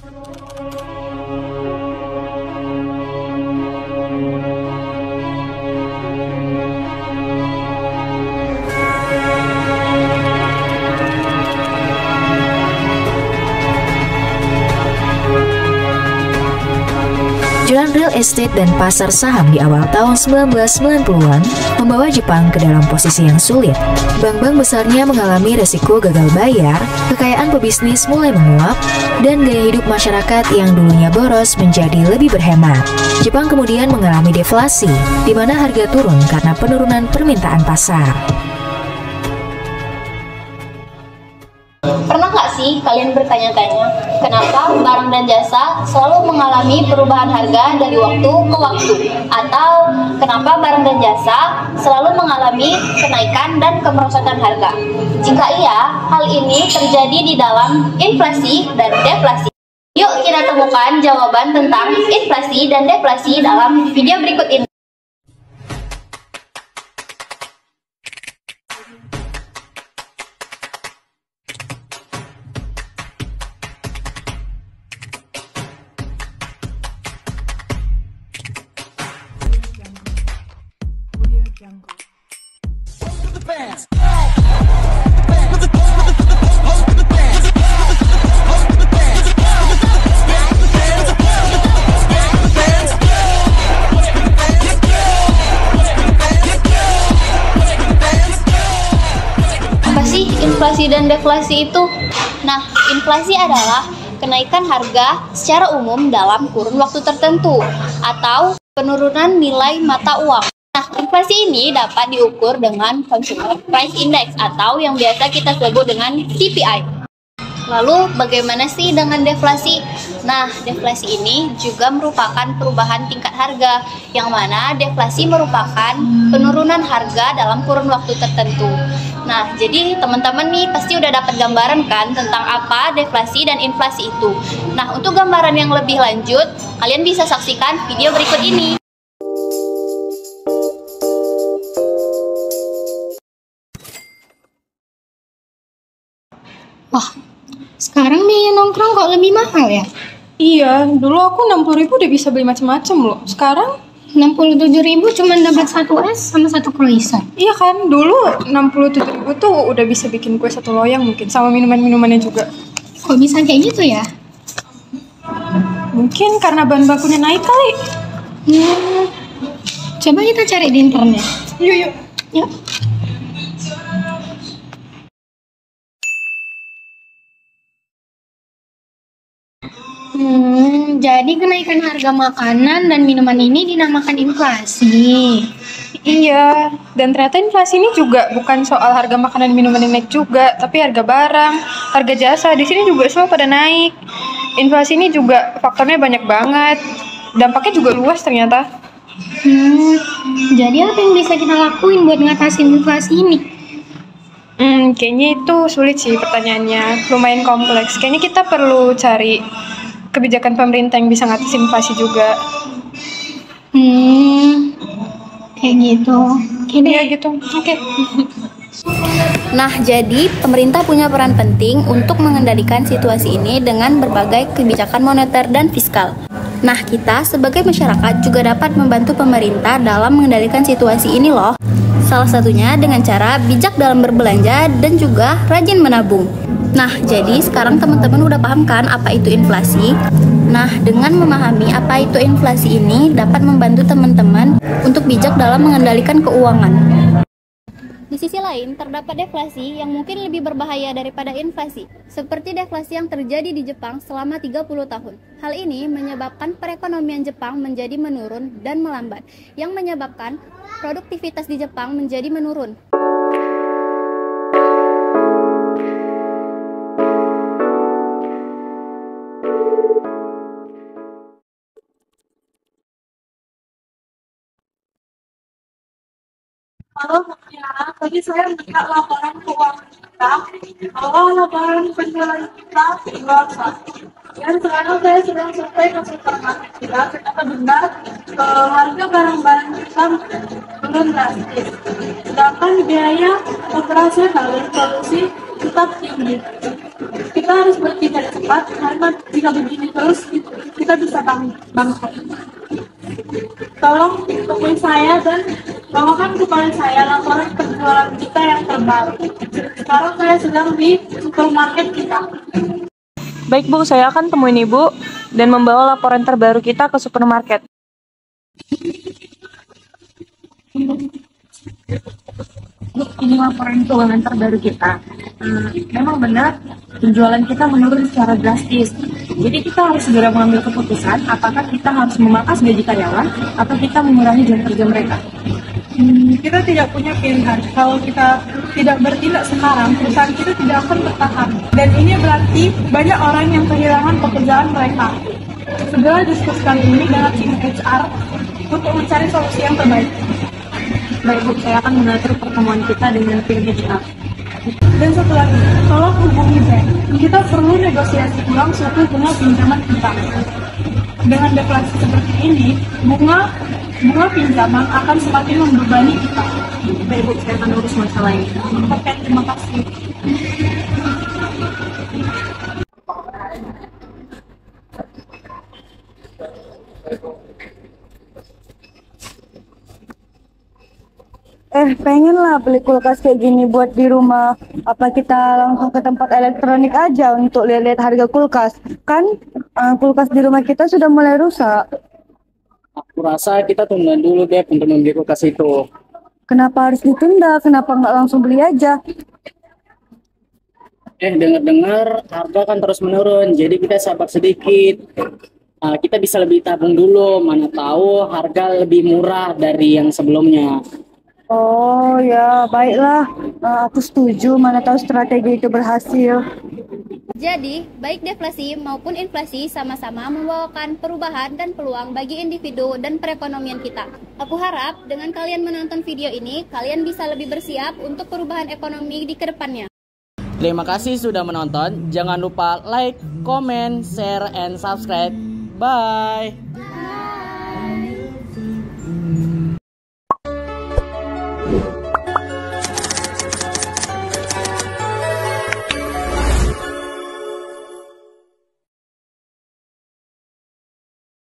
Kemunculan real estate dan pasar saham di awal tahun 1990-an membawa Jepang ke dalam posisi yang sulit. Bank-bank besarnya mengalami resiko gagal bayar, kekayaan pebisnis mulai menguap, dan gaya hidup masyarakat yang dulunya boros menjadi lebih berhemat. Jepang kemudian mengalami deflasi, di mana harga turun karena penurunan permintaan pasar. Pernah nggak sih kalian bertanya-tanya, kenapa barang dan jasa selalu mengalami perubahan harga dari waktu ke waktu? Atau kenapa barang dan jasa selalu mengalami kenaikan dan kemerosotan harga? Jika iya, hal ini terjadi di dalam inflasi dan deflasi. Yuk kita temukan jawaban tentang inflasi dan deflasi dalam video berikut ini. Apa sih inflasi dan deflasi itu? Nah, inflasi adalah kenaikan harga secara umum dalam kurun waktu tertentu atau penurunan nilai mata uang. Nah, inflasi ini dapat diukur dengan Consumer Price Index atau yang biasa kita sebut dengan CPI. Lalu, bagaimana sih dengan deflasi? Nah, deflasi ini juga merupakan perubahan tingkat harga, yang mana deflasi merupakan penurunan harga dalam kurun waktu tertentu. Nah, jadi teman-teman nih pasti udah dapat gambaran kan tentang apa deflasi dan inflasi itu. Nah, untuk gambaran yang lebih lanjut, kalian bisa saksikan video berikut ini. Wah, sekarang biaya nongkrong kok lebih mahal ya? Iya, dulu aku 60.000 udah bisa beli macam-macam loh. Sekarang 67.000 cuma dapat 1 es sama 1 croissant. iya kan, dulu 67.000 tuh udah bisa bikin kue 1 loyang mungkin, sama minuman-minumannya juga. Kok bisa kayak gitu ya? Mungkin karena bahan bakunya naik kali. Coba kita cari di internet. Yuk. Yuk. Jadi kenaikan harga makanan dan minuman ini dinamakan inflasi. Iya, dan ternyata inflasi ini juga bukan soal harga makanan dan minuman yang naik juga, tapi harga barang, harga jasa di sini juga semua pada naik. Inflasi ini juga faktornya banyak banget, dampaknya juga luas ternyata. Jadi apa yang bisa kita lakuin buat ngatasin inflasi ini? Kayaknya itu sulit sih pertanyaannya, lumayan kompleks. Kayaknya kita perlu cari kebijakan pemerintah yang bisa ngatasin inflasi juga. Kayak gitu. Iya gitu. Oke. Nah, jadi pemerintah punya peran penting untuk mengendalikan situasi ini dengan berbagai kebijakan moneter dan fiskal. Nah, kita sebagai masyarakat juga dapat membantu pemerintah dalam mengendalikan situasi ini loh. Salah satunya dengan cara bijak dalam berbelanja dan juga rajin menabung. Nah, jadi sekarang teman-teman udah paham kan apa itu inflasi? Nah, dengan memahami apa itu inflasi ini dapat membantu teman-teman untuk bijak dalam mengendalikan keuangan. Di sisi lain, terdapat deflasi yang mungkin lebih berbahaya daripada inflasi, seperti deflasi yang terjadi di Jepang selama 30 tahun. Hal ini menyebabkan perekonomian Jepang menjadi menurun dan melambat, yang menyebabkan produktivitas di Jepang menjadi menurun. Halo, ya, tadi saya melihat laporan keuangan kita bahwa laporan penjualan kita jual satu. Dan sekarang saya sedang survei ke supermarket kita, ternyata benar harga barang-barang kita turun drastis. Sedangkan biaya operasional dan produksi tetap tinggi. Kita harus bertindak cepat karena jika begini terus kita bisa bangkrut. Tolong temui saya dan bawakan kepada saya laporan penjualan kita yang terbaru. Sekarang saya sedang di supermarket kita. Baik Bu, saya akan temuin Ibu dan membawa laporan terbaru kita ke supermarket. Ini laporan keuangan terbaru kita. Memang benar penjualan kita menurun secara drastis. Jadi kita harus segera mengambil keputusan apakah kita harus memangkas gaji karyawan atau kita mengurangi jam kerja mereka. Kita tidak punya pilihan. Kalau kita tidak bertindak sekarang, perusahaan kita tidak akan bertahan. Dan ini berarti banyak orang yang kehilangan pekerjaan mereka. Segera diskusikan ini dengan tim HR untuk mencari solusi yang terbaik. Baik Bu, saya akan mengatur pertemuan kita dengan tim HR. Dan satu lagi, tolong hubungi bank. Kita perlu negosiasi ulang suku bunga pinjaman kita. Dengan deflasi seperti ini, bunga pinjaman akan semakin membebani kita. Baik Bu, saya akan urus masalah ini. Oke, terima kasih. Pengen lah beli kulkas kayak gini buat di rumah. Apa kita langsung ke tempat elektronik aja untuk lihat-lihat harga kulkas? Kan kulkas di rumah kita sudah mulai rusak. Aku rasa kita tunda dulu deh untuk membeli kulkas itu. Kenapa harus ditunda? Kenapa nggak langsung beli aja? Dengar-dengar harga kan terus menurun, jadi kita sabar sedikit. Kita bisa lebih tabung dulu, mana tahu harga lebih murah dari yang sebelumnya. Oh ya, baiklah. Aku setuju, mana tahu strategi itu berhasil. Jadi, baik deflasi maupun inflasi sama-sama membawakan perubahan dan peluang bagi individu dan perekonomian kita. Aku harap dengan kalian menonton video ini, kalian bisa lebih bersiap untuk perubahan ekonomi di kedepannya. Terima kasih sudah menonton. Jangan lupa like, comment, share, and subscribe. Bye.